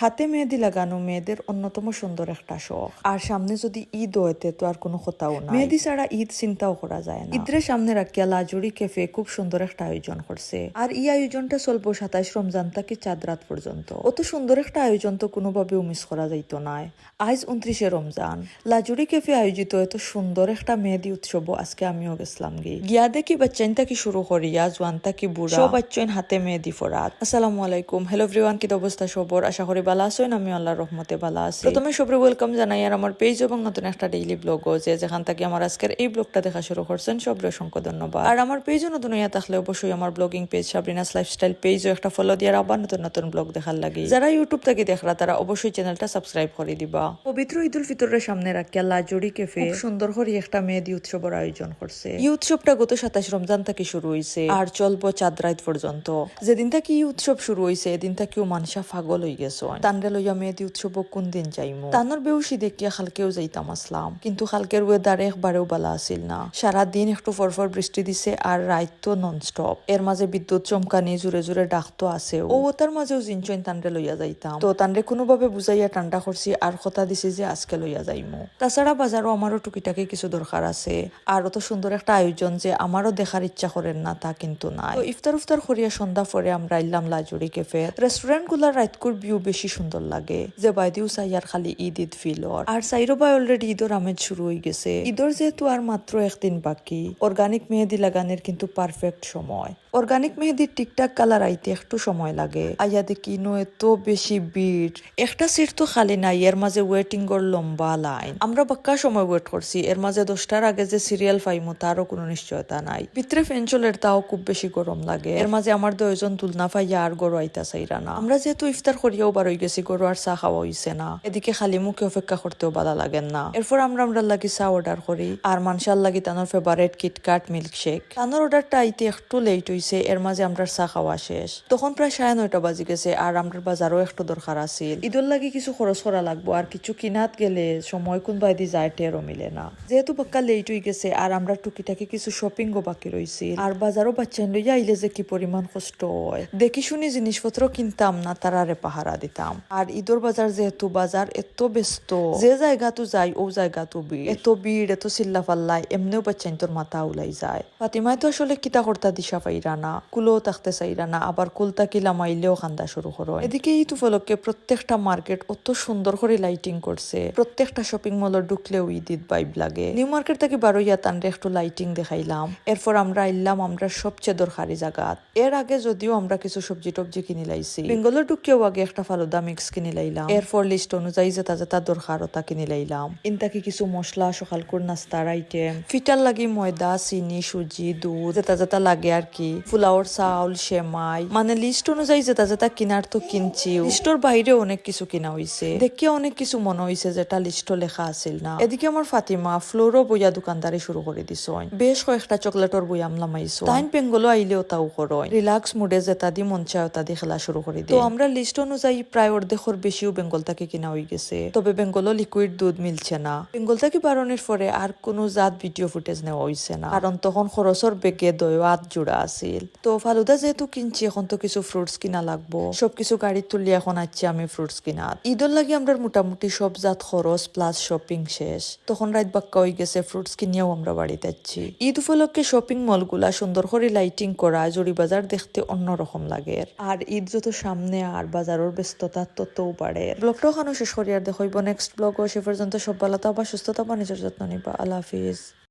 হাতে মেহেদি লাগানো মেয়েদের অন্যতম সুন্দর একটা শখ। আর সামনে যদি ঈদ হইতে তো আর কোনো কথাও না, মেহেদি ছাড়া ঈদ চিন্তাও করা যায় না। ঈদের সামনে রাখিয়া লাজুরি ক্যাফে খুব সুন্দর একটা আয়োজন করছে। আর এই আয়োজনটা চলবো 27 রমজান থেকে চাঁদ রাত পর্যন্ত। অত সুন্দর একটা আয়োজন তো কোনোভাবেও মিস করা যাইতো না। আজ 29 রমজান লাজুরি ক্যাফে আয়োজিত এত সুন্দর একটা মেহেদি উৎসব আজকে আমিও গেছিলাম গিয়া দেখি বাচ্চাইন থেকে শুরু করিয়া জোয়ান থেকে বুড়া সব বাচ্চাইন হাতে মেহেদি ফরাত। আসসালামু আলাইকুম, হ্যালো এভরিওয়ান, কি অবস্থা সবর? আশা করি ভালো আছেন, আমি আল্লাহর রহমতে ভালো আছি। প্রথমে সবরে ওয়েলকাম জানাই আর আমার পেজ এবং নতুন একটা ডেইলি ব্লগও যে যেখান থেকে আমার আজকের এই ব্লগটা দেখা শুরু করছেন সবরে অসংখ্য ধন্যবাদ। আর আমার পেজও নতুন হইয়া থাকলে অবশ্যই আমার ব্লগিং পেজ সাবরিনাস লাইফস্টাইল পেজও একটা ফলো দিয়ে আবার নতুন নতুন ব্লগ দেখার লাগে। যারা ইউটিউব থেকে দেখরা তারা অবশ্যই চ্যানেলটা সাবস্ক্রাইব করে দিবা। পবিত্র ঈদ উল ফিতরের সামনে রাখিয়া লাজুরি ক্যাফে খুব সুন্দর করে একটা মেহেদি উৎসবের আয়োজন করছে। এই উৎসবটা গত 27 রমজান থেকে শুরু হয়েছে আর চলবো চাঁদ রাত পর্যন্ত। যেদিন থেকে এই উৎসব শুরু হয়েছে এদিন থেকেও মানুষা পাগল হয়ে গেছে। তানরে লইয়া মেহেদি উৎসব কোন দিন যাইমু, তানোর বেউসি দেখিয়া খালকেও যাইতাম আসলাম, কিন্তু খালকের ওয়েদার একবারেও ভালো আসিল না। সারাদিন একটু ফরফর বৃষ্টি দিছে আর রাত তো নন স্টপ। এর মাঝে বিদ্যুৎ চমকানি জোরে জোরে ডাকতো আছে ও তার মাঝেও জিনচইন তানরে লইয়া যাইতাম। তো তানরে কোনোভাবে বুঝাইয়া ঠান্ডা করছি আর কথা দিছি যে আজকে লইয়া যাইমু। তাছাড়া বাজারও আমারও টুকিটাকি কিছু দরকার আছে। আর অত সুন্দর একটা আয়োজন যে আমারও দেখার ইচ্ছা করেন না তা কিন্তু নাই। তো ইফতার উফতার করিয়া সন্ধ্যা পরে আমরা আইলাম লাজুরি ক্যাফে। রেস্টুরেন্ট গুলার রাতকুর ভিউ বেশি সুন্দর লাগে, যে বাইদিও চাই আর খালি ঈদ ঈদ ফিল আর সাইরো বাই অলরেডি ঈদের আমেজ শুরু হয়ে গেছে। ঈদের যেহেতু আর মাত্র একদিন বাকি, অর্গানিক মেহেদি লাগানোর কিন্তু পারফেক্ট সময়। অর্গানিক মেহেদির টিকটাক কালার আইতে একটু সময় লাগে। আইয়া দেখি নো এত বেশি ভিড়, একটা সিট তো খালি নাই, এর মাঝে ওয়েটিং এর লম্বা লাইন। আমরা বাক্কা সময় ওয়েট করছি, এর মাঝে 10টার আগে যে সিরিয়াল পাইমু তারও কোনো নিশ্চয়তা নাই। ভিতরে ফ্যান চলের তাও খুব বেশি গরম লাগে। এর মাঝে আমার দুইজন তুলনা পাইয়া আর গরু আইতা চাইরা না। আমরা যেহেতু ইফতার করিয়াও বার হয়ে গেছি, গরু আর চা খাওয়া হইছে না, এদিকে খালি মুখে অপেক্ষা করতেও ভালো লাগেন না। এরপর আমরা লাগি চা অর্ডার করি আর মানুষের লাগি তানোর ফেভারিট কিটকাট মিল্কশেক। তানোর অর্ডারটা আইতে একটু লেট হইছে, এর মাঝে আমরা চা খাওয়া শেষ। তখন প্রায় 9:30 বাজি গেছে আর আমরা বাজারও একটু দরকার আছিল। ঈদের লাগি কিছু খরচ করা লাগবো আর কিছু কিনাত গেলে সময় কোন বাইদি যায় টেরও মিলে না। যেহেতু পাক্কা লেট হয়ে গেছে আর আমরা টুকিটাকি কিছু শপিংও বাকি রয়েছে আর বাজারও বাচ্চান লইয়া আইলে যে কি পরিমাণ কষ্ট হয়। দেখি শুনি জিনিসপত্র কিনতাম না, তারারে পাহারা দিতাম। আর ঈদর বাজার যেহেতু বাজার এত ব্যস্ত, যে জায়গা তো যাই ও জায়গা তো ভিড়, এত ভিড় এত চিল্লা পাল্লাই এমনিও বাচ্চান তোর মাথা উলাই যায়। ফাতিমায় তো আসলে কিতা কর্তা দিশা পাইরা না, কুলো থাকতে চাইরা না, আবার কুলতা কিলা মাইলেও খান্দা শুরু করো। এদিকে ঈদ উপলক্ষে প্রত্যেকটা মার্কেট অত সুন্দর করে লাইটিং করছে, প্রত্যেকটা শপিং মলে ঢুকলেও ঈদ ঈদ ভাইব লাগে। নিউ মার্কেট থেকে বারোইয়া তানরে একটু লাইটিং দেখাইলাম। এরপর আমরা আইলাম আমরা সবচেয়ে দরকারি জায়গাত। এর আগে যদিও আমরা কিছু সবজি টবজি কিনি লাইছি, বেঙ্গলের ঢুকিয়েও আগে একটা ফালুদা মিক্স কিনি লাইলাম। এরপর লিস্ট অনুযায়ী যেটা যেটা দরকার ওটা কিনি লাইলাম। ইনতাকি কিছু মশলা, সকালকুর নাস্তার আইটেম, ফিটার লাগি ময়দা, চিনি, সুজি, দুধ যেটা যেটা লাগে আর কি, ফুলাওর চাউল, সেমাই, মানে লিস্ট অনুযায়ী যেটা যেটা কিনার তো কিনছি। লিস্টর বাইরে অনেক কিছু কিনা হয়েছে, দেখিয়ে অনেক কিছু মনে হয়েছে যেটা লিস্ট লেখা আছিল না। এদিকে আমার ফাতিমা ফ্লোরও বইয়া দোকানদারি শুরু করে দিছ, বেশ কয়েকটা চকলেটর বইয়াম লামাইছো। তাইন বেঙ্গলও আইলেও তাও করয়, রিল্যাক্স মুডে যেটা দি মন চায় তা দিয়ে খেলা শুরু করে দিই। তো আমরা লিস্ট অনুযায়ী প্রায় অর্ধেকর বেশিও বেঙ্গল থেকে কিনা হয়ে গেছে। তবে বেঙ্গলও লিকুইড দুধ মিলছে না। বেঙ্গল থেকে বারণের পরে আর কোনো জাত ভিডিও ফুটেজ নেওয়া হয়েছে না, কারণ তখন খরচর বেগে দই আত জোড়া আছিল। তো ফালুদা যেহেতু কিনছি এখন তো কিছু ফ্রুটস কিনা লাগবো, সবকিছু গাড়ি তুলি এখন আসছি আমি ফ্রুটস কিনা। ঈদের লাগি আমরা মোটামুটি সব জাত খরচ প্লাস শপিং শেষ। তখন রাত বাক্কা হয়ে গেছে, ফ্রুটস কিনিয়াও আমরা বাড়িতে যাচ্ছি। ঈদ উপলক্ষে শপিং মল গুলা সুন্দর করে লাইটিং করা, জরি বাজার দেখতে অন্যরকম লাগে। আর ঈদ যত সামনে আর বাজারের ব্যস্ততা ততও বাড়ে। ব্লগটাও খানো শেষ করি আর দেখো নেক্সট ব্লগ। সে পর্যন্ত সব ভালো থাকবা, সুস্থ থাকবা, নিজের যত্ন নিবা। আল্লাহ হাফিজ।